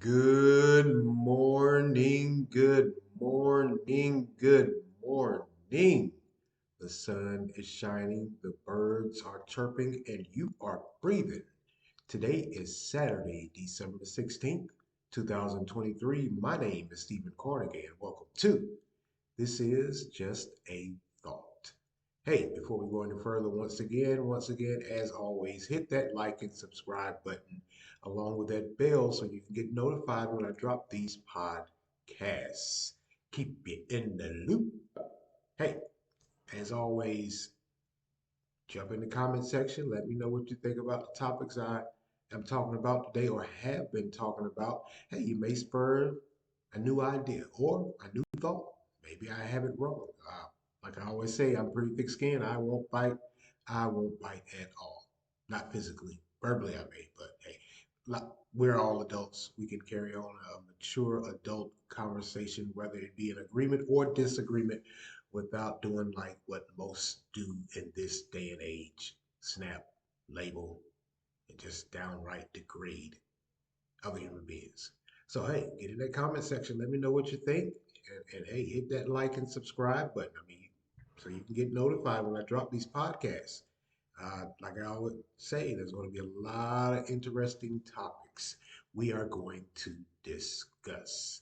Good morning, good morning, good morning. The sun is shining, the birds are chirping, and you are breathing. Today is Saturday, December the 16th, 2023. My name is Stephen Carnegie, and welcome to This Is Just a Thought. Hey, before we go any further, once again, as always, hit that like and subscribe button along with that bell so you can get notified when I drop these podcasts. Keep you in the loop. Hey, as always, jump in the comment section. Let me know what you think about the topics I am talking about today or have been talking about. Hey, you may spur a new idea or a new thought. Maybe I have it wrong. Like I always say, I'm pretty thick skinned. I won't bite. I won't bite at all. Not physically. Verbally, I may, but hey, we're all adults. We can carry on a mature adult conversation, whether it be an agreement or disagreement, without doing like what most do in this day and age: snap, label, and just downright degrade other human beings. So hey, get in that comment section. Let me know what you think, and hey, hit that like and subscribe button. I mean, so you can get notified when I drop these podcasts. Like I always say, there's going to be a lot of interesting topics we are going to discuss.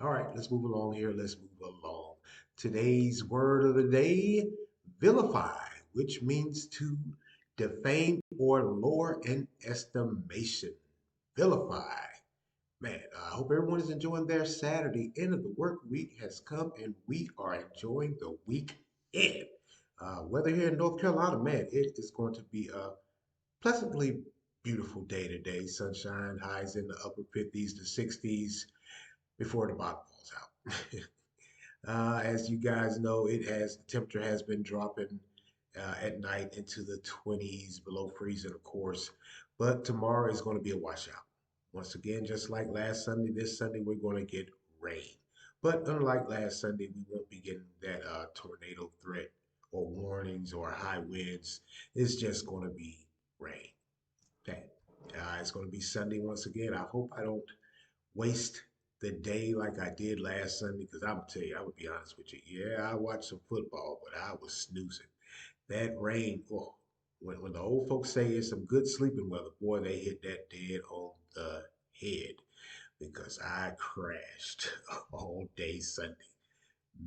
All right, let's move along here. Let's move along. Today's word of the day: vilify, which means to defame or lower in estimation. Vilify. Man, I hope everyone is enjoying their Saturday. End of the work week has come and we are enjoying the weekend. Weather here in North Carolina, man, it is going to be a pleasantly beautiful day today. Sunshine, highs in the upper 50s to 60s before the bottom falls out. As you guys know, the temperature has been dropping at night into the 20s, below freezing, of course. But tomorrow is going to be a washout. Once again, just like last Sunday, this Sunday we're going to get rain. But unlike last Sunday, we won't be getting that tornado threat or warnings or high winds. It's just going to be rain. Okay. It's going to be Sunday once again. I hope I don't waste the day like I did last Sunday, because I'm gonna tell you, I would be honest with you. Yeah, I watched some football, but I was snoozing. That rain, oh, when the old folks say it's some good sleeping weather, boy, they hit that dead on the head, because I crashed all day Sunday.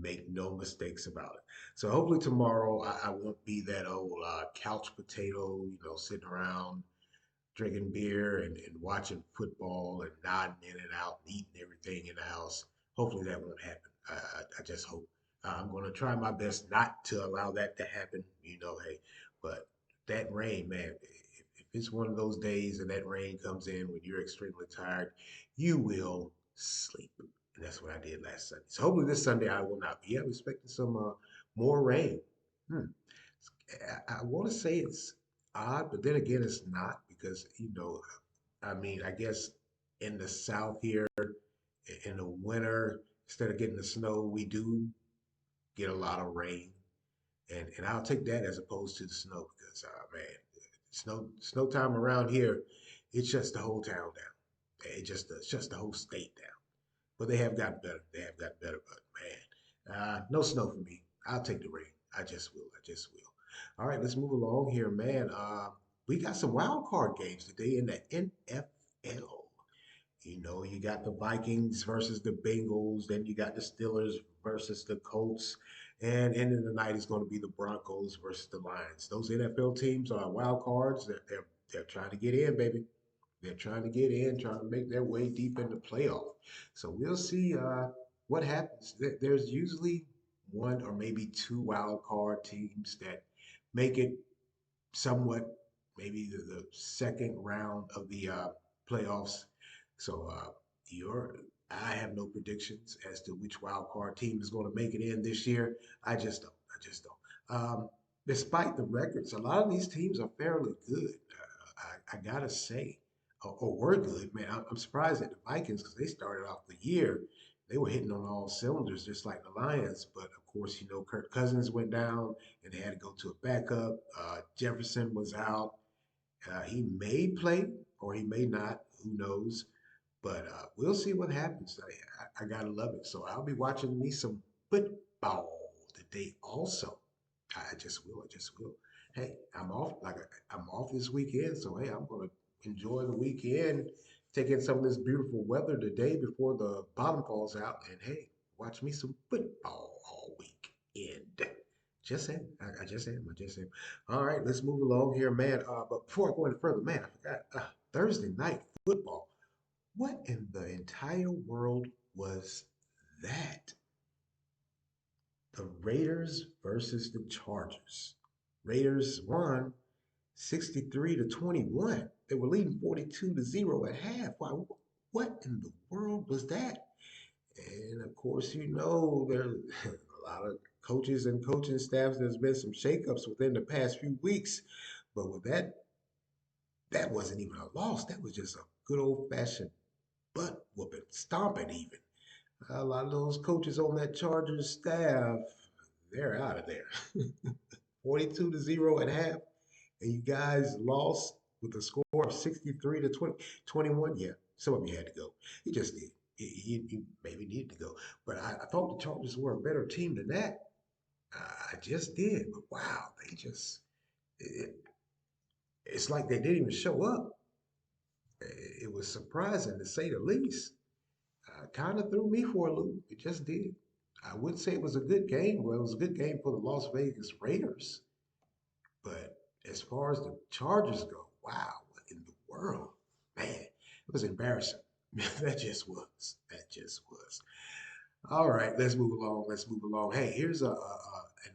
Make no mistakes about it. So hopefully tomorrow I won't be that old couch potato, sitting around drinking beer and watching football and nodding in and out and eating everything in the house. Hopefully that won't happen. I just hope. I'm going to try my best not to allow that to happen. Hey, but that rain, man, if it's one of those days and that rain comes in when you're extremely tired, you will sleep. And that's what I did last Sunday. So hopefully this Sunday I will not be. I'm expecting some more rain. Hmm. I want to say it's odd, but then again, it's not, because, I mean, I guess in the South here, in the winter, instead of getting the snow, we do get a lot of rain. And I'll take that as opposed to the snow, because, man, snow time around here, it shuts the whole town down. It shuts the whole state down. But they have gotten better. They have gotten better, but man, no snow for me. I'll take the rain. I just will. I just will. All right, let's move along here, man. We got some wild card games today in the NFL. You got the Vikings versus the Bengals. Then you got the Steelers versus the Colts. And ending the night is going to be the Broncos versus the Lions. Those NFL teams are wild cards. They're trying to get in, baby. They're trying to get in, trying to make their way deep in the playoff. So we'll see what happens. There's usually one or maybe two wild card teams that make it somewhat, maybe the second round of the playoffs. So your I have no predictions as to which wild card team is going to make it in this year. I just don't. I just don't. Despite the records, a lot of these teams are fairly good. I gotta say, or were good, man. I'm surprised at the Vikings, because they started off the year. They were hitting on all cylinders, just like the Lions. But of course, Kirk Cousins went down and they had to go to a backup. Jefferson was out. He may play or he may not. Who knows? But we'll see what happens. I gotta love it. So I'll be watching me some football today also. I just will. I just will. Hey, I'm off. I'm off this weekend, so hey, I'm gonna enjoy the weekend, take in some of this beautiful weather today before the bottom falls out, and hey, watch me some football all weekend. Just saying. I just am. I just am. All right, let's move along here, man. But before I go any further, man, I forgot Thursday night football. What in the entire world was that? The Raiders versus the Chargers. Raiders won 63 to 21. They were leading 42 to 0 at half. Why, what in the world was that? And of course, there's a lot of coaches and coaching staffs. There's been some shakeups within the past few weeks. But with that wasn't even a loss. That was just a good old fashioned butt whooping, stomping even. A lot of those coaches on that Chargers staff, they're out of there. 42 to 0 at half, and you guys lost with a score of 63 to 21. Yeah, some of you had to go. You just did. You maybe needed to go. But I thought the Chargers were a better team than that. I just did. But wow, it, it's like they didn't even show up. It was surprising to say the least. Kind of threw me for a loop. It just did. I would say it was a good game. Well, it was a good game for the Las Vegas Raiders. But as far as the Chargers go, wow, what in the world? Man, it was embarrassing. That just was. That just was. All right, let's move along. Let's move along. Hey, here's an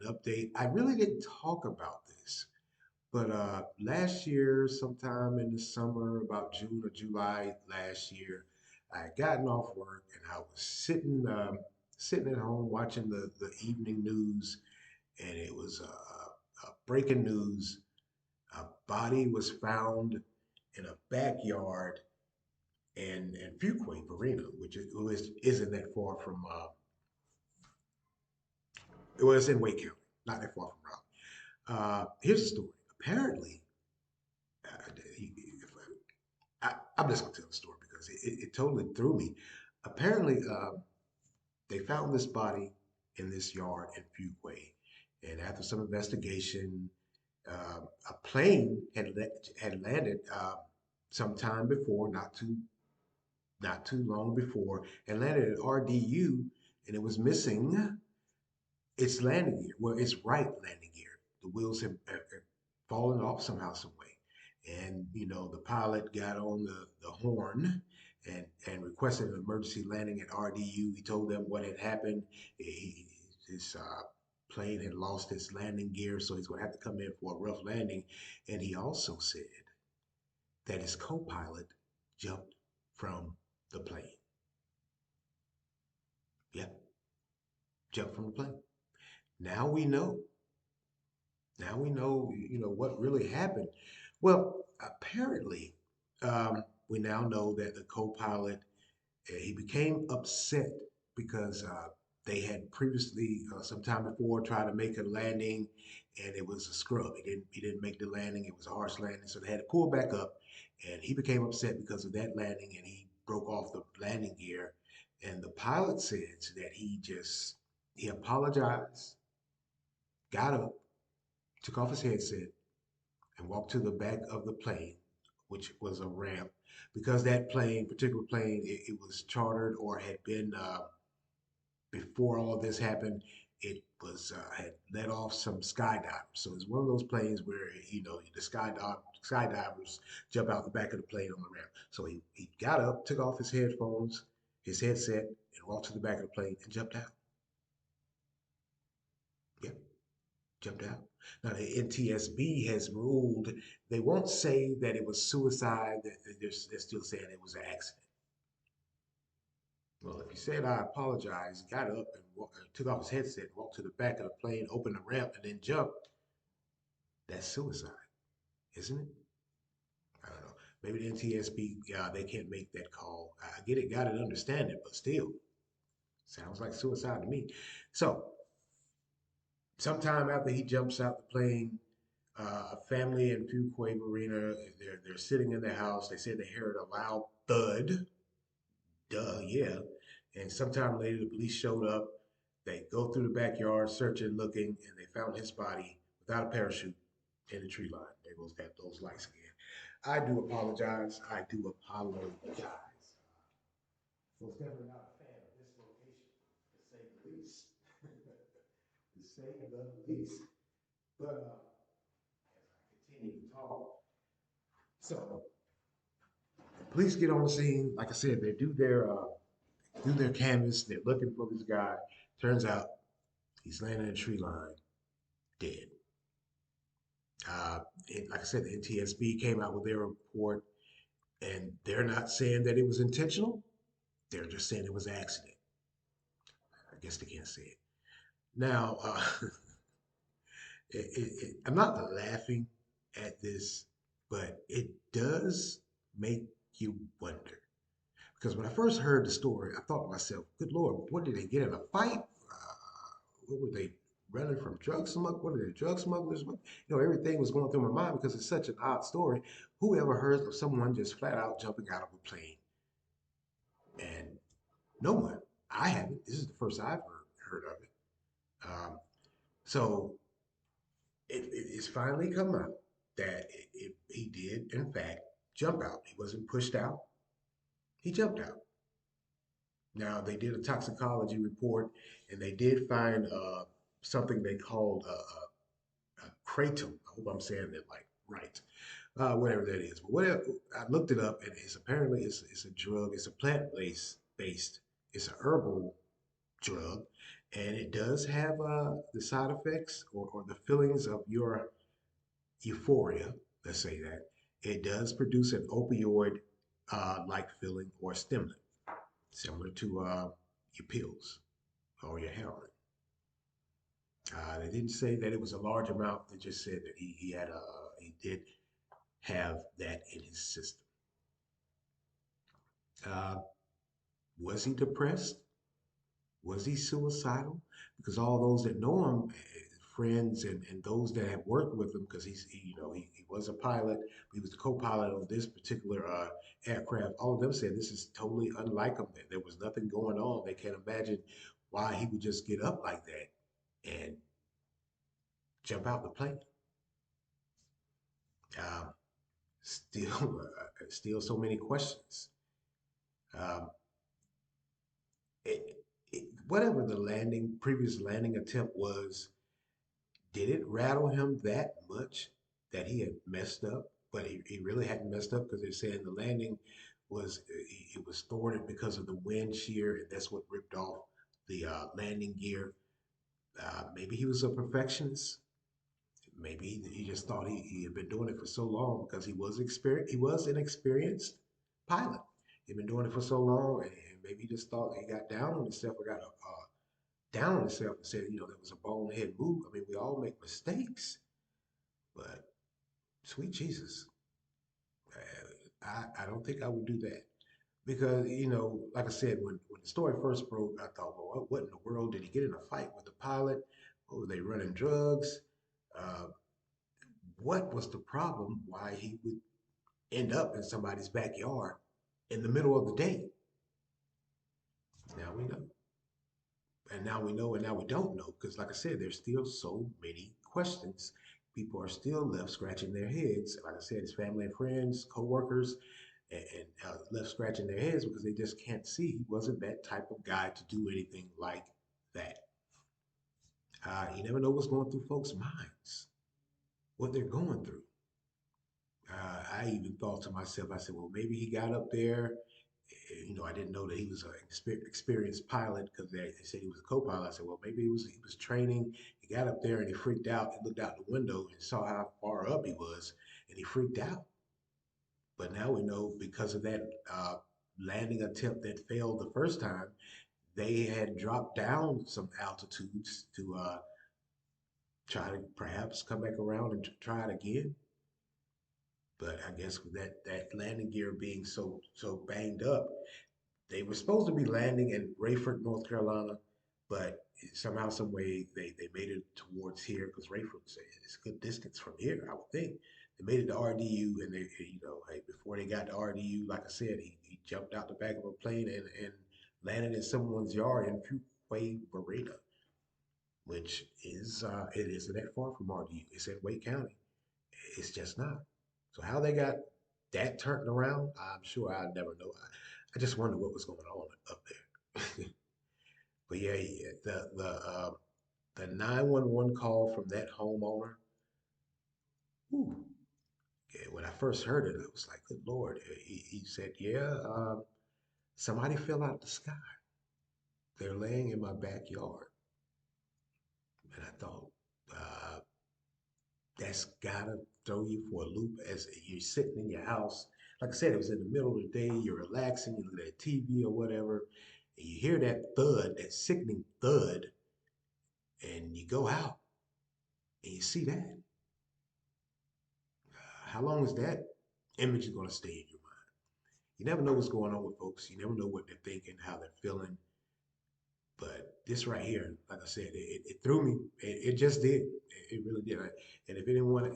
update. I really didn't talk about this, but last year, sometime in the summer, about June or July last year, I had gotten off work and I was sitting at home watching the evening news, and it was breaking news. A body was found in a backyard in Fuquay Marina, which isn't that far from. Well, it's in Wake County, not that far from Raleigh. Here's the story. Apparently, uh, he, I'm just gonna tell the story because it totally threw me. Apparently, they found this body in this yard in Fuquay, and after some investigation, a plane had landed some time before, not too long before, and landed at RDU, and it was missing its landing gear. Well, its right landing gear. The wheels had fallen off somehow, some way. And the pilot got on the horn and requested an emergency landing at RDU. He told them what had happened. His plane had lost its landing gear, so he's going to have to come in for a rough landing. And he also said that his co-pilot jumped from the plane. Yep, jumped from the plane. Now we know. Now we know, what really happened. Well, apparently, we now know that the co-pilot he became upset because they had previously, some time before, tried to make a landing, and it was a scrub. He didn't make the landing. It was a harsh landing, so they had to pull back up, and he became upset because of that landing, and he broke off the landing gear. And the pilot said that he apologized, got up, took off his headset, and walked to the back of the plane, which was a ramp, because that particular plane, it was chartered or had been before all of this happened. It was had let off some skydivers, so it's one of those planes where the skydivers jump out the back of the plane on the ramp. So he got up, took off his headphones, his headset, and walked to the back of the plane and jumped out. Yep, jumped out. Now the NTSB has ruled they won't say that it was suicide. They're still saying it was an accident. Well, if he said I apologize, got up and took off his headset, walked to the back of the plane, opened the ramp, and then jumped, that's suicide, isn't it? I don't know. Maybe the NTSB, yeah, they can't make that call. I get it, got it, understand it, but still, sounds like suicide to me. So, sometime after he jumps out the plane, a family in Fuquay Marina, they're sitting in their house. They said they heard a loud thud, duh, yeah. And sometime later, the police showed up. They go through the backyard, searching, looking, and they found his body without a parachute in the tree line. There goes those lights again. I do apologize. I do apologize. Was definitely not a fan of this location, to say the least. To say the least. But as I continue to talk, so police get on the scene. Like I said, they do their canvas. They're looking for this guy. Turns out he's laying in a tree line, dead. Like I said, the NTSB came out with their report, and they're not saying that it was intentional. They're just saying it was an accident. I guess they can't say it. Now, I'm not laughing at this, but it does make you wonder. Because when I first heard the story, I thought to myself, good Lord, what did they get in a fight? What were they running from drug smugglers? What are they, drug smugglers? Everything was going through my mind because it's such an odd story. Who ever heard of someone just flat out jumping out of a plane? And no one. I haven't. This is the first I've heard of it. So it's finally come out that he did, in fact, jump out. He wasn't pushed out. He jumped out. Now, they did a toxicology report and they did find something they called a kratom. I hope I'm saying that like right. Whatever that is. But whatever, I looked it up and it's a drug. It's a plant based. It's a herbal drug, and it does have the side effects or the feelings of your euphoria. Let's say that it does produce an opioid like feeling or stimulant, similar to your pills or your heroin. They didn't say that it was a large amount. They just said that he did have that in his system. Uh, was he depressed? Was he suicidal? Because all those that know him, friends and those that have worked with him, because he was a pilot, he was the co-pilot of this particular aircraft. All of them said this is totally unlike him. There was nothing going on. They can't imagine why he would just get up like that and jump out the plane. Um, still, still so many questions. Um, Whatever the previous landing attempt was, did it rattle him that much that he had messed up? But he really hadn't messed up because they're saying the landing it was thwarted because of the wind shear, and that's what ripped off the landing gear. Maybe he was a perfectionist. Maybe he just thought he had been doing it for so long because he was an experienced pilot. He'd been doing it for so long, and maybe he just thought he got down on himself or got down on himself and said, that was a bonehead move. I mean, we all make mistakes, but sweet Jesus, I don't think I would do that because like I said, when the story first broke, I thought, well, what in the world did he get in a fight with the pilot? What were they running drugs? Uh, what was the problem? Why he would end up in somebody's backyard in the middle of the day? Now we know. And now we know, and now we don't know, because like I said, there's still so many questions. People are still left scratching their heads. Like I said, his family and friends, co-workers, and left scratching their heads because they just can't see he wasn't that type of guy to do anything like that. You never know what's going through folks' minds, what they're going through. I even thought to myself, I said, well, maybe he got up there. I didn't know that he was an experienced pilot because they said he was a co-pilot. I said, well, maybe he was training. He got up there and he freaked out. He looked out the window and saw how far up he was, and he freaked out. But now we know because of that landing attempt that failed the first time, they had dropped down some altitudes to try to perhaps come back around and try it again. But I guess with that landing gear being so banged up, they were supposed to be landing in Rayford, North Carolina, but somehow, some way, they made it towards here because Rayford it's a good distance from here, I would think. They made it to RDU, and hey, before they got to RDU, like I said, he jumped out the back of a plane and landed in someone's yard in Fuquay Varina, which is it isn't that far from RDU. It's in Wake County. It's just not. So how they got that turned around, I'm sure I'll never know. I just wonder what was going on up there. But yeah, the 911 call from that homeowner. Whew, yeah, when I first heard it, I was like, "Good Lord!" He said, "Yeah, somebody fell out of the sky. They're laying in my backyard." And I thought, uh, that's gotta throw you for a loop as you're sitting in your house. Like I said, it was in the middle of the day, you're relaxing, you look at TV or whatever, and you hear that thud, that sickening thud, and you go out and you see that. How long is that image going to stay in your mind? You never know what's going on with folks. You never know what they're thinking, how they're feeling. But this right here, like I said, it threw me. It just did. It really did. And if anyone,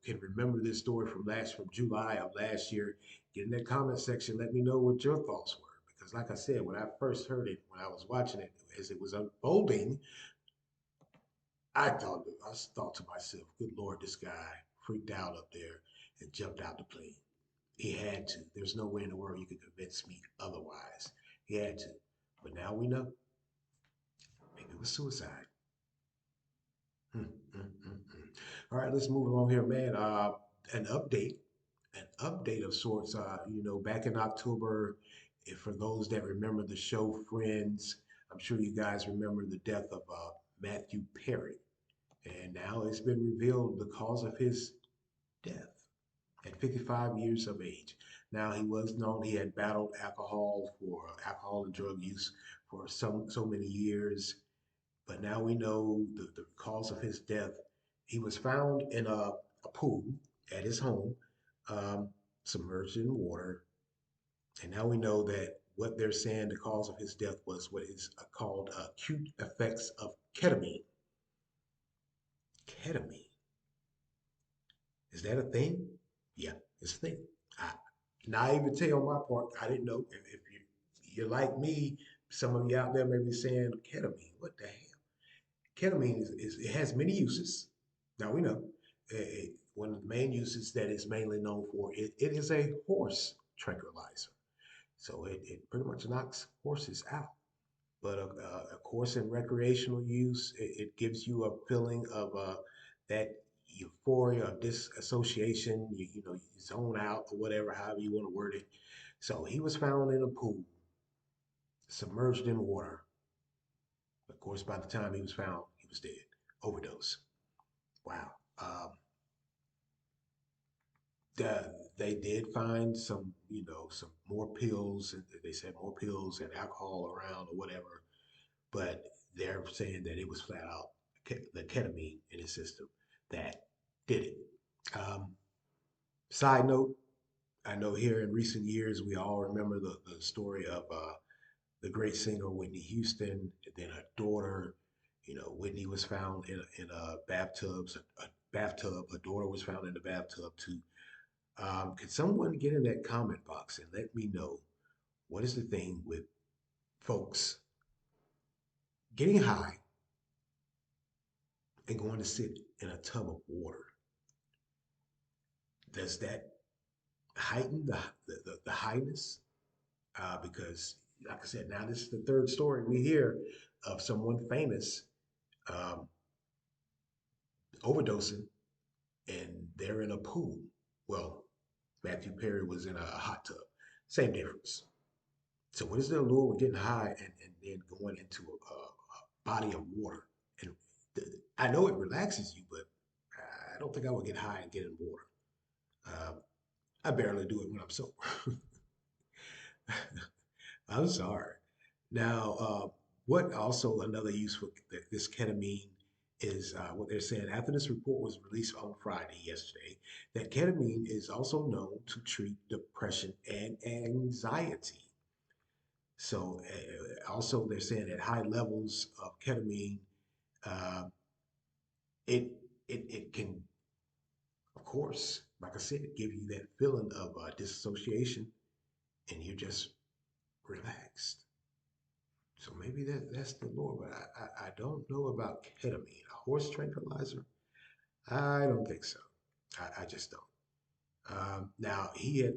can remember this story from July of last year, get in that comment section. Let me know what your thoughts were. Because, like I said, when I first heard it, when I was watching it as it was unfolding, I thought to myself, "Good Lord, this guy freaked out up there and jumped out the plane. He had to. There's no way in the world you could convince me otherwise. He had to." But now we know. Maybe it was suicide. Hmm, All right, let's move along here, man. An update, an update of sorts. Back in October, if for those that remember the show Friends, I'm sure you guys remember the death of Matthew Perry, and now it's been revealed the cause of his death at 55 years of age. Now he was known he had battled alcohol and drug use for so many years. But now we know the cause of his death. He was found in a pool at his home, um, submerged in water. And now we know that what they're saying the cause of his death was what is called acute effects of ketamine. Ketamine. Is that a thing? Yeah, it's a thing. I, naivete on my part, I didn't know. If you're like me, some of you out there may be saying ketamine. What the hell? Ketamine it has many uses. Now we know one of the main uses that it's mainly known for, it is a horse tranquilizer. So it pretty much knocks horses out. But of course, in recreational use, it gives you a feeling of that euphoria of disassociation. You zone out or whatever, however you want to word it. So he was found in a pool, submerged in water. Of course, by the time he was found, he was dead, overdose. Wow. They did find some more pills. And they said more pills and alcohol around or whatever, but they're saying that it was flat out the ketamine in his system that did it. Um, Side note, I know here in recent years we all remember the story of the great singer Whitney Houston, and then her daughter. Whitney was found in a bathtub. Her daughter was found in the bathtub too. Could someone get in that comment box and let me know what is the thing with folks getting high and going to sit in a tub of water? Does that heighten the highness? Because, like I said, now this is the third story we hear of someone famous um, overdosing and they're in a pool. Well, Matthew Perry was in a hot tub. Same difference. So what is the allure with getting high and then going into a body of water? And I know it relaxes you, but I don't think I would get high and get in water. Uh, I barely do it when I'm sober. I'm sorry. Now, what also another use for this ketamine is what they're saying after this report was released on Friday, yesterday, that ketamine is also known to treat depression and anxiety. So, also they're saying at high levels of ketamine, uh, it it can Of course, like I said, it gives you that feeling of disassociation, and you're just relaxed. So maybe that's the Lord, but I don't know about ketamine, a horse tranquilizer. I don't think so. I just don't. Now he had.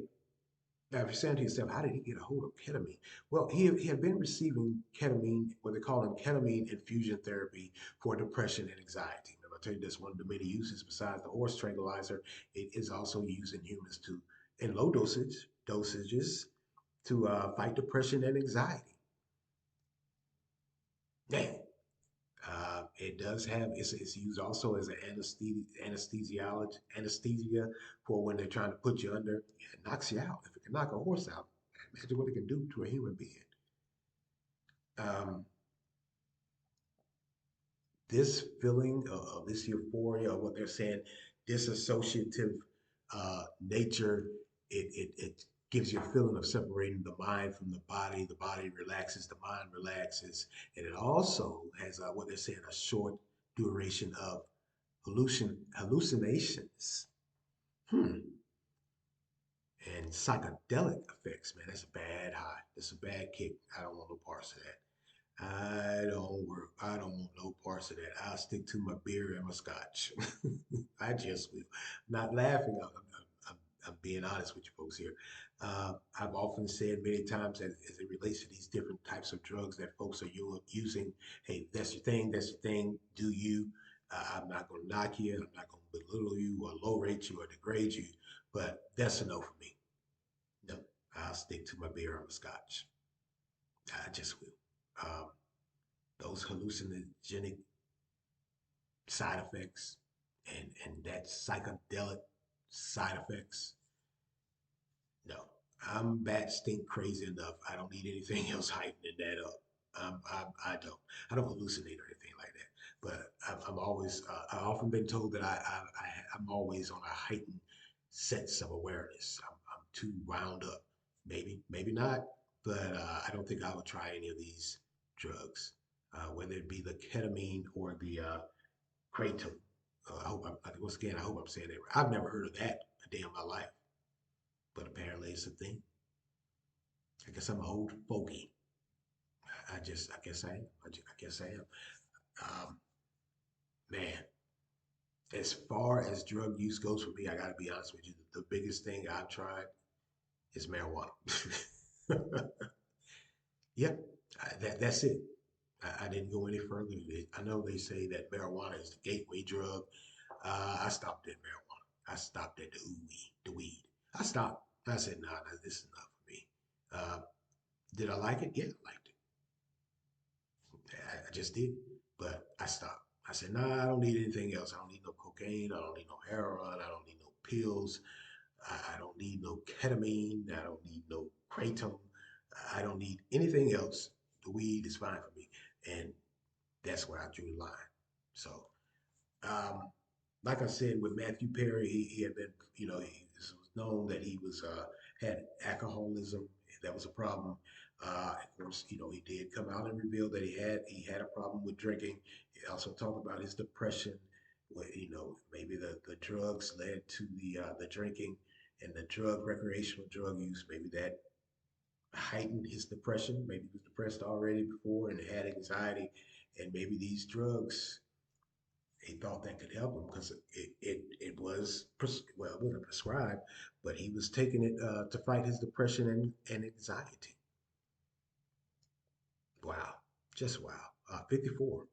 Now, if you're saying to yourself, how did he get a hold of ketamine? Well, he had been receiving ketamine, what they call ketamine infusion therapy for depression and anxiety. Remember, I tell you that's one of the many uses besides the horse tranquilizer. It is also used in humans to, in low dosages, to fight depression and anxiety. Man, it does have, it's used also as an anesthesia for when they're trying to put you under. It knocks you out. If it can knock a horse out, imagine what it can do to a human being. Um, this feeling of this euphoria, or what they're saying, disassociative nature, it gives you a feeling of separating the mind from the body relaxes, the mind relaxes, and it also has what they're saying, a short duration of hallucinations. Hmm. And psychedelic effects, man, that's a bad high. That's a bad kick. I don't want no parts of that. I don't want no parts of that. I'll stick to my beer and my scotch. I just will. Not laughing. I'm being honest with you folks here. I've often said many times as it relates to these different types of drugs that folks are using. Hey, that's your thing. That's your thing. Do you? I'm not going to knock you. I'm not going to belittle you or low rate you or degrade you. But that's a no for me. No, I'll stick to my beer and my scotch. I just will. Um, those hallucinogenic side effects and that psychedelic side effects. No, I'm bat stink crazy enough. I don't need anything else heightening that up. I don't. I don't hallucinate or anything like that. But I'm always. I've often been told that I'm always on a heightened sense of awareness. I'm too wound up. Maybe not. But I don't think I would try any of these drugs, whether it be the ketamine or the kratom. Once again, I hope I'm saying that right. I've never heard of that a day in my life, but apparently it's a thing. I guess I'm an old fogey. I guess I am. I guess I am. Man, as far as drug use goes for me, I got to be honest with you. The biggest thing I've tried is marijuana. Yep, that's it. I didn't go any further. I know they say that marijuana is the gateway drug. I stopped at marijuana. I stopped at the weed. I stopped. I said, nah, this is not for me. Uh, did I like it? Yeah, I liked it. I just did, but I stopped. I said, nah, I don't need anything else. I don't need no cocaine. I don't need no heroin. I don't need no pills. I don't need no ketamine. I don't need no kratom. I don't need anything else. The weed is fine for me. And that's where I drew the line. So, um, like I said, with Matthew Perry, he had been, it was known that he was had alcoholism. That was a problem. Of course, he did come out and reveal that he had a problem with drinking. He also talked about his depression. Where, maybe the drugs led to the drinking and the recreational drug use. Maybe that heightened his depression. Maybe he was depressed already before and had anxiety, and maybe these drugs he thought that could help him because it was well, it wasn't prescribed, but he was taking it to fight his depression and anxiety. Wow, just wow. 54. Wow,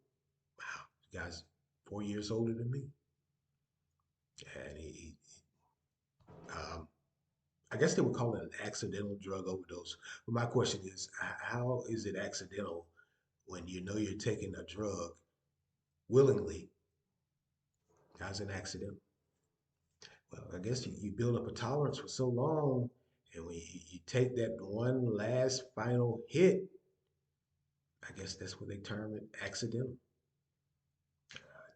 this guy's 4 years older than me, and um, I guess they would call it an accidental drug overdose. But my question is, how is it accidental when you know you're taking a drug willingly? How's it accidental? Well, I guess you build up a tolerance for so long, and when you take that one last final hit, I guess that's what they term it, accidental.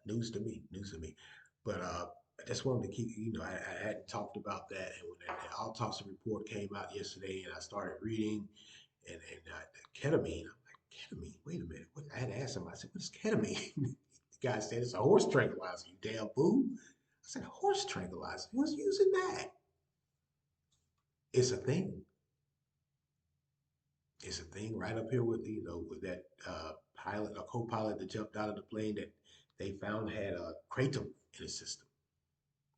News to me, news to me. But I just wanted to keep, I hadn't talked about that, and when that autopsy report came out yesterday, and I started reading, and ketamine, I'm like, ketamine. Wait a minute, I had to ask him. I said, "What is ketamine?" The guy said, "It's a horse tranquilizer. You damn fool." said, horse tranquilizer? Who's using that? It's a thing. It's a thing right up here with, with that pilot, a co-pilot that jumped out of the plane that they found had a kratom in his system.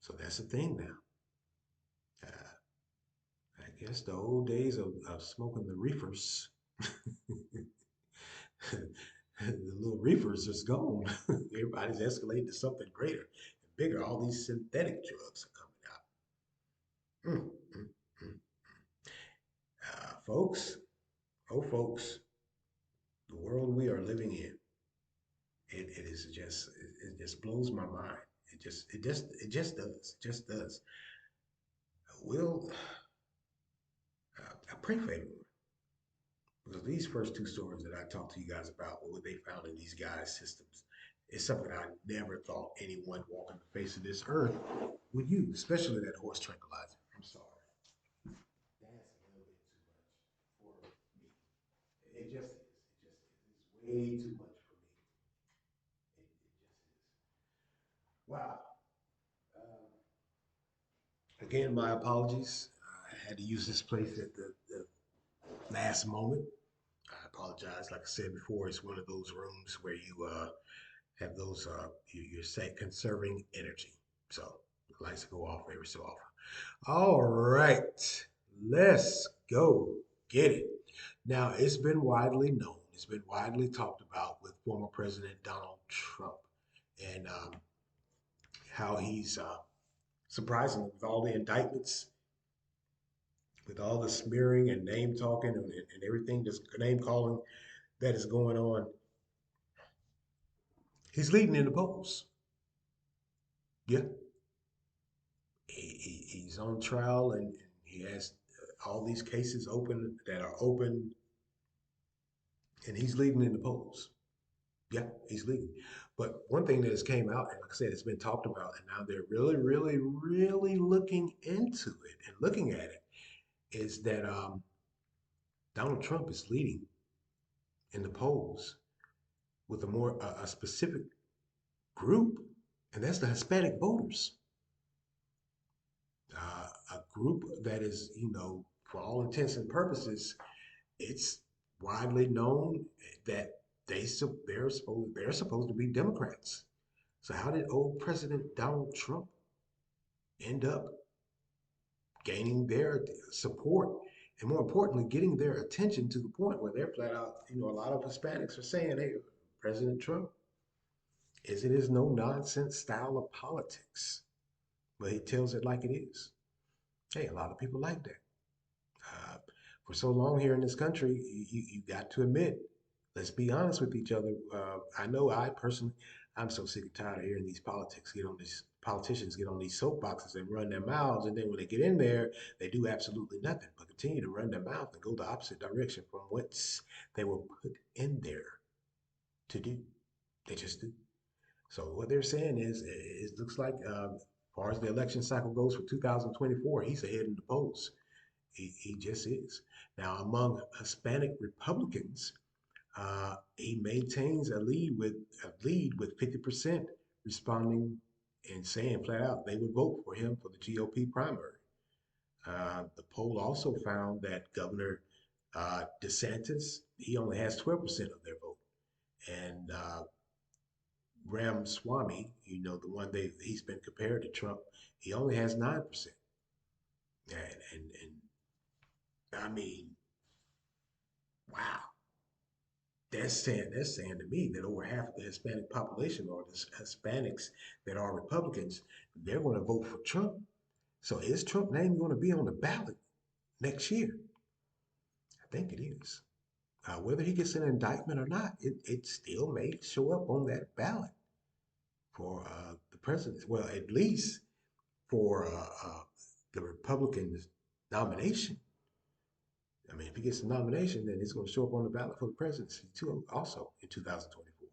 So that's a thing now. Uh, I guess the old days of smoking the reefers, the little reefers is gone. Everybody's escalating to something greater and bigger. All these synthetic drugs are coming out. Mm, mm, mm. Folks, oh folks, the world we are living in, it is just it just blows my mind. It just does. It just does. We'll I pray for everyone. Because these first two stories that I talked to you guys about, what they found in these guys' systems, is something I never thought anyone walking the face of this earth would use, especially that horse tranquilizer. I'm sorry. That's a little bit too much for me. It just is. It just is. It's way too much for me. It just is. Wow. Um, Again, my apologies. I had to use this place at the last moment. I apologize. Like I said before, it's one of those rooms where you have those you're say conserving energy. So the lights go off every so often. All right, let's go get it. Now it's been widely known, it's been widely talked about with former President Donald Trump and how he's surprisingly with all the indictments, with all the smearing and name talking and everything, this name calling that is going on, he's leading in the polls. Yeah, he's on trial and he has all these cases open that are open, and he's leading in the polls. Yeah, he's leading. But one thing that has came out, and like I said, it's been talked about, and now they're really, really, really looking into it and looking at it, is that Donald Trump is leading in the polls with a more a specific group, and that's the Hispanic voters. A group that is, for all intents and purposes, it's widely known that they're supposed to be Democrats. So how did old President Donald Trump end up gaining their support and more importantly getting their attention to the point where they're flat out, a lot of Hispanics are saying, hey, President Trump, is it his no nonsense style of politics? But he tells it like it is. Hey, a lot of people like that. Uh, for so long here in this country, you got to admit, let's be honest with each other. I know I personally, I'm so sick and tired of hearing these politicians get on these soapboxes and run their mouths, and then when they get in there, they do absolutely nothing but continue to run their mouth and go the opposite direction from what they were put in there to do. They just do. So what they're saying is, it looks like, as far as the election cycle goes for 2024, he's ahead in the polls. He just is. Now, among Hispanic Republicans, he maintains a lead with 50% responding and saying flat out they would vote for him for the GOP primary. The poll also found that Governor DeSantis, he only has 12% of their vote, and Swamy, the one he's been compared to Trump, he only has 9%. And I mean, wow. That's saying to me that over half of the Hispanic population or the Hispanics that are Republicans, they're going to vote for Trump. So is Trump name going to be on the ballot next year? I think it is. Whether he gets an indictment or not, it still may show up on that ballot for the president. Well, at least for the Republican nomination. I mean, if he gets a nomination, then it's going to show up on the ballot for the presidency too, also in 2024.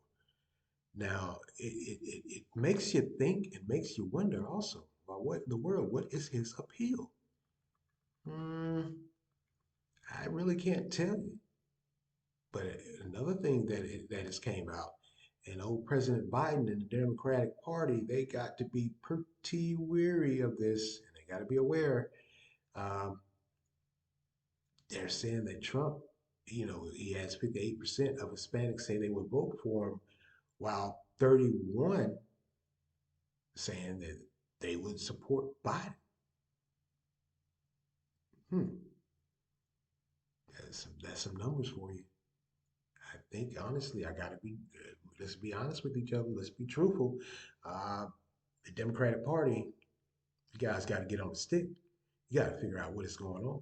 Now, it makes you think and makes you wonder also about what in the world, what is his appeal? Hmm, I really can't tell you. But another thing that has came out And old President Biden and the Democratic Party, they got to be pretty weary of this, and they got to be aware. Um, they're saying that Trump, he has 58% of Hispanics say they would vote for him, while 31 saying that they would support Biden. Hmm, that's some numbers for you. I think honestly, I gotta be. Let's be honest with each other. Let's be truthful. Uh, the Democratic Party, you guys got to get on the stick. You got to figure out what is going on.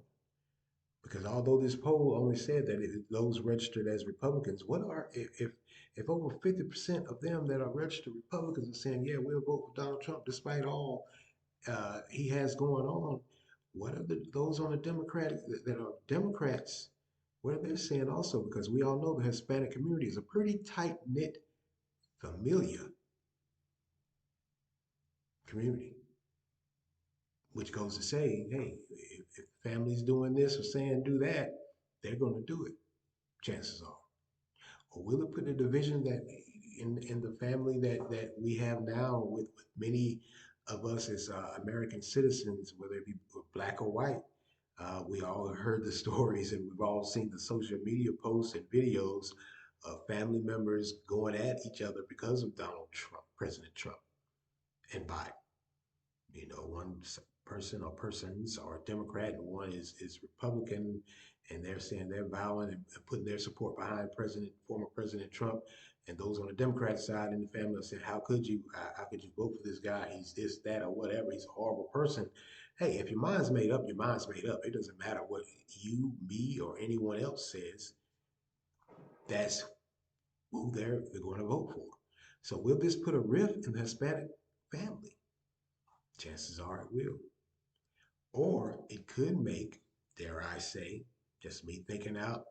Because although this poll only said that those registered as Republicans, what are if over 50% of them that are registered Republicans are saying, yeah, we'll vote for Donald Trump despite all he has going on, what are those on the Democratic that are Democrats? What are they saying also? Because we all know the Hispanic community is a pretty tight knit familia community, which goes to say, hey, if family's doing this or saying do that, they're going to do it. Chances are. Or will it put a division that in the family that we have now with many of us as American citizens, whether it be black or white? We all heard the stories and we've all seen the social media posts and videos of family members going at each other because of Donald Trump, President Trump, and Biden. One person or persons are Democrat and one is Republican, and they're saying they're vowing and putting their support behind former President Trump, and those on the Democrat side in the family are saying, how could you vote for this guy? He's this, that, or whatever. He's a horrible person. Hey, if your mind's made up, your mind's made up. It doesn't matter what you, me, or anyone else says. That's who they're going to vote for. So will this put a rift in the Hispanic family? Chances are it will. Or it could make, dare I say, just me thinking out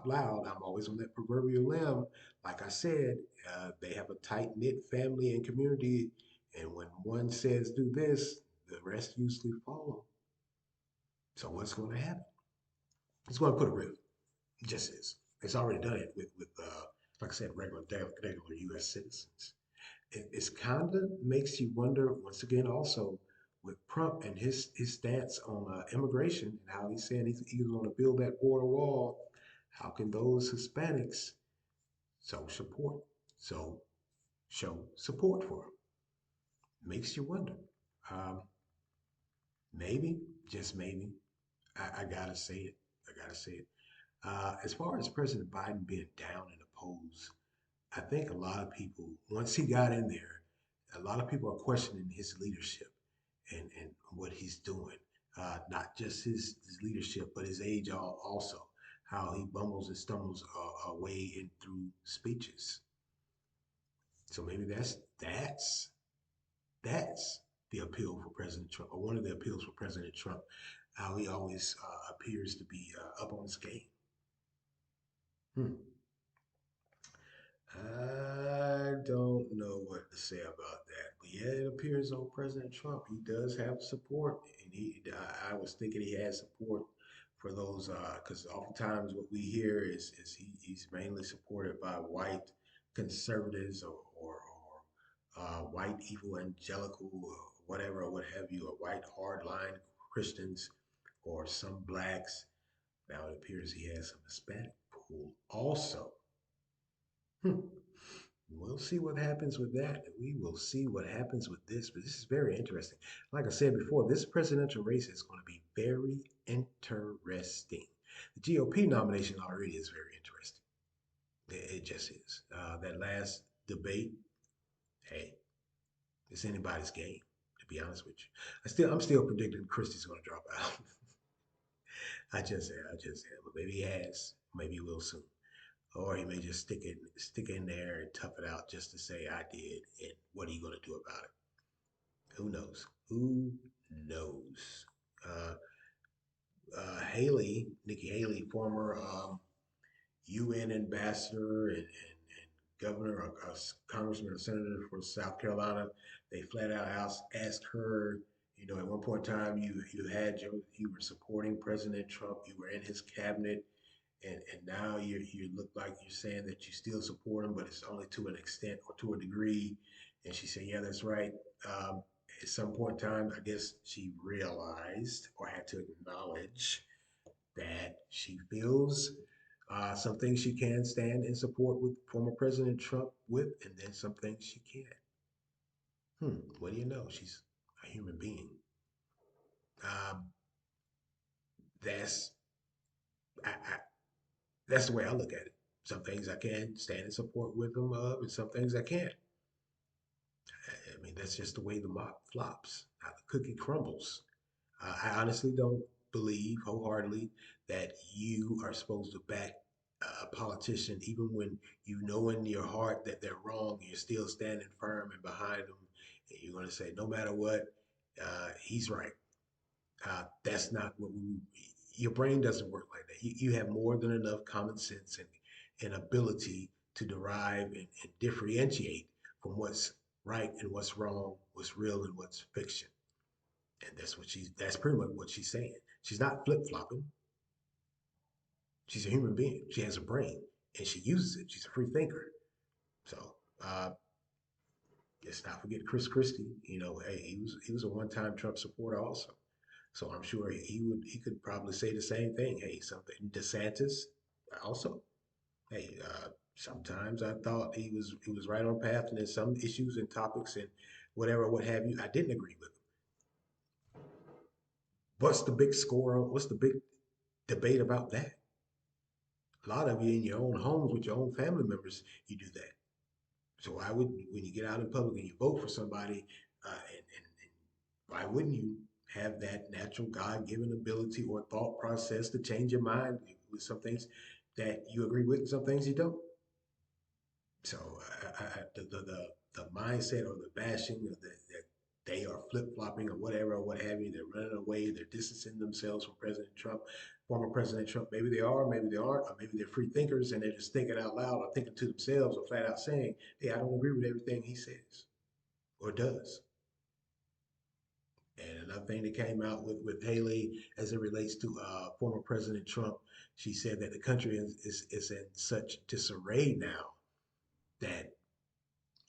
loud. I'm always on that proverbial limb. Like I said, they have a tight knit family and community, and when one says do this, the rest usually follow. So what's going to happen? It's going to put a rift. It just is. It's already done it with like I said, regular U.S. citizens. It's kind of makes you wonder once again also with Trump and his stance on immigration and how he's saying he's going to build that border wall. How can those Hispanics so support so show support for him? Makes you wonder. Um, maybe, just maybe, I gotta say it. I gotta say it. As far as President Biden being down in the polls, I think a lot of people, once he got in there, a lot of people are questioning his leadership and what he's doing. Not just his leadership, but his age also. How he bumbles and stumbles away in through speeches. So maybe that's the appeal for President Trump, or one of the appeals for President Trump. How he always appears to be up on his game. Hmm. I don't know what to say about that, but yeah, it appears on President Trump he does have support, and I was thinking he has support for those because oftentimes what we hear is he's mainly supported by white conservatives or white evangelical or whatever or what have you, or white hardline Christians or some blacks. Now it appears he has some Hispanic pool also. Hmm. We'll see what happens with that. We will see what happens with this, but this is very interesting. Like I said before, this presidential race is going to be very interesting. The GOP nomination already is very interesting. It just is. That last debate, hey, it's anybody's game. To be honest with you, I'm still predicting Christie's going to drop out. I just said, but maybe he has. Maybe he will soon. Or he may just stick in there and tough it out just to say I did, and what are you going to do about it? Who knows? Who knows? Uh, Nikki Haley, former UN ambassador and governor or congressman or senator for South Carolina, they flat out asked her. At one point in time, you were supporting President Trump. You were in his cabinet. and now you look like you're saying that you still support him, but it's only to an extent or to a degree. And she said, "Yeah, that's right." Um, at some point in time, I guess she realized or had to acknowledge that she feels some things she can stand and support with former President Trump with, and then some things she can't. What do you know? She's a human being. Um, that's I, that's the way I look at it. Some things I can stand and support with them of, and some things I can't. I mean, that's just the way the mob flops, how the cookie crumbles. I honestly don't believe wholeheartedly that you are supposed to back a politician, even when you know in your heart that they're wrong. You're still standing firm and behind them, and you're going to say, no matter what, he's right. That's not what we. Your brain doesn't work like that. You have more than enough common sense and ability to derive and differentiate from what's right and what's wrong, what's real and what's fiction. And that's pretty much what she's saying. She's not flip flopping. She's a human being. She has a brain and she uses it. She's a free thinker. So uh, let's not forget Chris Christie. Hey, he was a one time Trump supporter also. So I'm sure he could probably say the same thing. Hey, something DeSantis also. Hey, sometimes I thought he was right on path, and there's some issues and topics and whatever, what have you, I didn't agree with him. What's the big score? What's the big debate about that? A lot of you in your own homes with your own family members, you do that. So why would when you get out in public and you vote for somebody, and why wouldn't you have that natural God-given ability or thought process to change your mind with some things that you agree with and some things you don't? So the mindset or the bashing of that they are flip flopping or whatever or what have you, they're running away, they're distancing themselves from President Trump, former President Trump. Maybe they are, maybe they aren't, or maybe they're free thinkers and they're just thinking out loud or thinking to themselves or flat out saying, "Hey, I don't agree with everything he says or does." And another thing that came out with Haley as it relates to former President Trump, she said that the country is in such disarray now that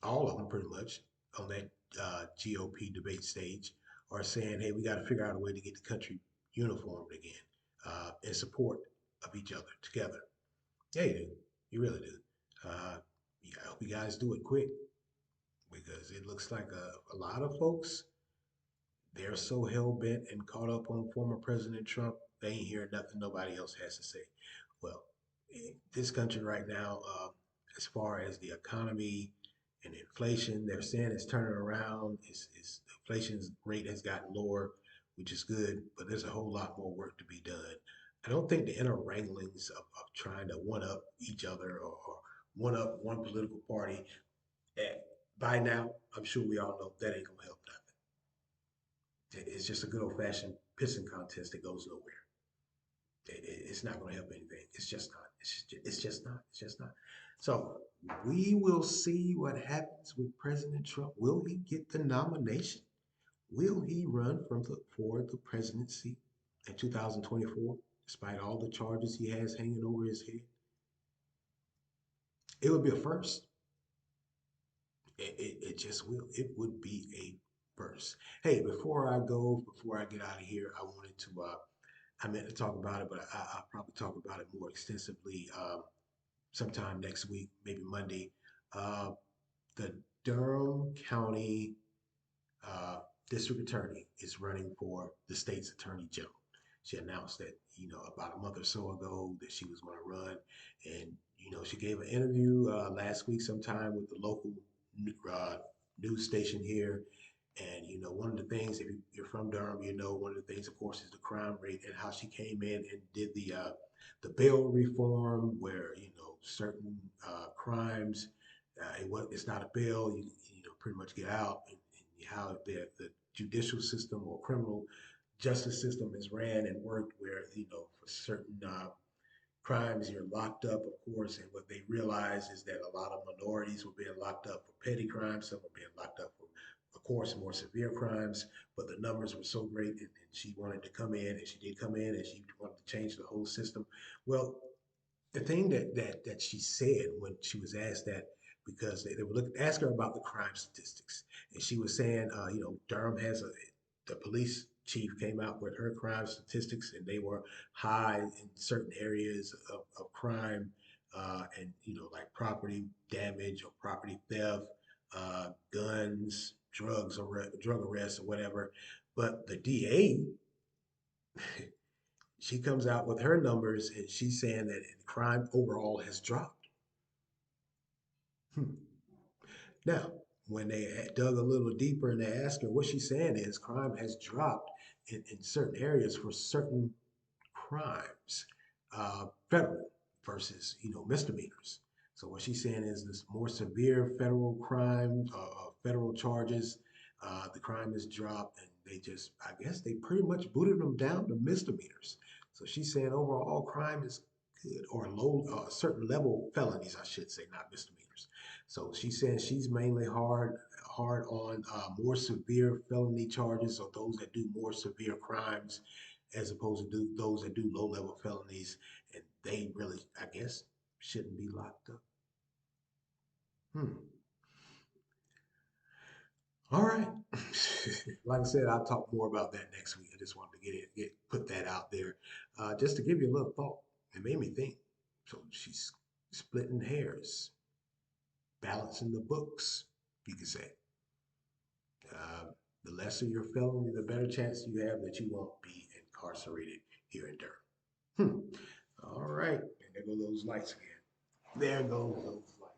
all of them pretty much on that GOP debate stage are saying, "Hey, we got to figure out a way to get the country uniformed again in support of each other together." Yeah, you do. You really do. Yeah, I hope you guys do it quick because it looks like a lot of folks they're so hell bent and caught up on former President Trump, they ain't hearing nothing nobody else has to say. Well, this country right now, as far as the economy and inflation, they're saying it's turning around. It's inflation rate has gotten lower, which is good, but there's a whole lot more work to be done. I don't think the inner wranglings of trying to one up each other or one up one political party, eh, by now, I'm sure we all know that ain't gonna help nothing. It's just a good old fashioned pissing contest that goes nowhere. It's not going to help anything. It's just not. It's just not. It's just not. So we will see what happens with President Trump. Will he get the nomination? Will he run for the presidency in 2024, despite all the charges he has hanging over his head? It would be a first. It just will. It would be a first. Hey, before I get out of here, I wanted to I meant to talk about it, but I'll probably talk about it more extensively sometime next week, maybe Monday. Uh, the Durham County uh, District Attorney is running for the state's Attorney General. She announced that, about a month or so ago that she was going to run. And, she gave an interview last week sometime with the local uh, news station here. And, one of the things, if you're from Durham, one of the things, of course, is the crime rate and how she came in and did the bail reform where, certain crimes, it's not a bail, pretty much get out, and how the judicial system or criminal justice system is ran and worked where, for certain crimes, you're locked up, of course, and what they realized is that a lot of minorities were being locked up for petty crimes, some were being locked up for, of course, more severe crimes, but the numbers were so great, and she wanted to come in, and she did come in, and she wanted to change the whole system. Well, the thing that she said when she was asked that, because they were asking her about the crime statistics, and she was saying, Durham has the police chief came out with her crime statistics, and they were high in certain areas of crime, and like property damage or property theft, guns, drug arrests, or whatever. But the DA, she comes out with her numbers, and she's saying that crime overall has dropped. Hmm. Now, when they dug a little deeper and they asked her, what she's saying is crime has dropped in certain areas for certain crimes, federal versus misdemeanors. So what she's saying is this more severe federal crimes, federal charges, the crime is dropped, and they just, I guess, they pretty much booted them down to misdemeanors. So she's saying overall crime is good, or low, certain level felonies, I should say, not misdemeanors. So she's saying she's mainly hard on more severe felony charges, or those that do more severe crimes, as opposed to those that do low level felonies, and they really, I guess, shouldn't be locked up. Hmm. All right. Like I said, I'll talk more about that next week. I just wanted to put that out there, just to give you a little thought. It made me think. So she's splitting hairs, balancing the books, you could say. Uh, the lesser your felony, the better chance you have that you won't be incarcerated here in Durham. Hmm. All right. And there go those lights again. There goes those lights again.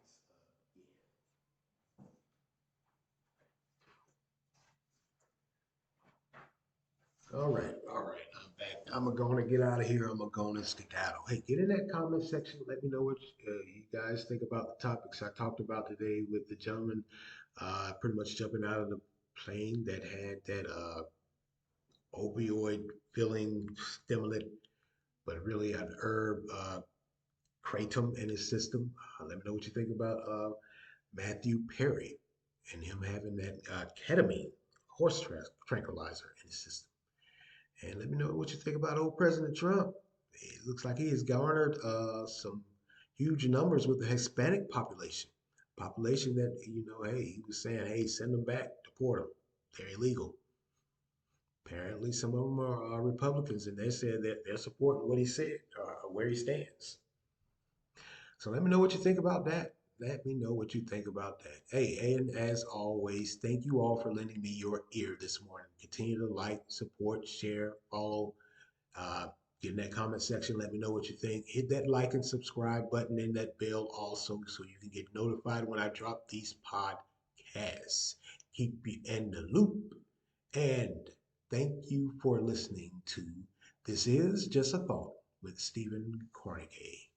All right. All right. I'm back. I'm going to get out of here. I'm going to go and skedaddle. Hey, get in that comment section. Let me know what you guys think about the topics I talked about today with the gentleman pretty much jumping out of the plane that had that opioid filling stimulant, but really an herb kratom in his system. Let me know what you think about Matthew Perry and him having that ketamine tranquilizer in his system. And let me know what you think about old President Trump. It looks like he has garnered some huge numbers with the Hispanic population. Population that, hey, he was saying, hey, send them back, deport them. They're illegal. Apparently, some of them are Republicans, and they said that they're supporting what he said or where he stands. So let me know what you think about that. Let me know what you think about that. Hey, and as always, thank you all for lending me your ear this morning. Continue to like, support, share, follow. Uh, get in that comment section. Let me know what you think. Hit that like and subscribe button and that bell also, so you can get notified when I drop these podcasts. Keep you in the loop. And thank you for listening to This Is Just a Thought with Stephen Carnegie.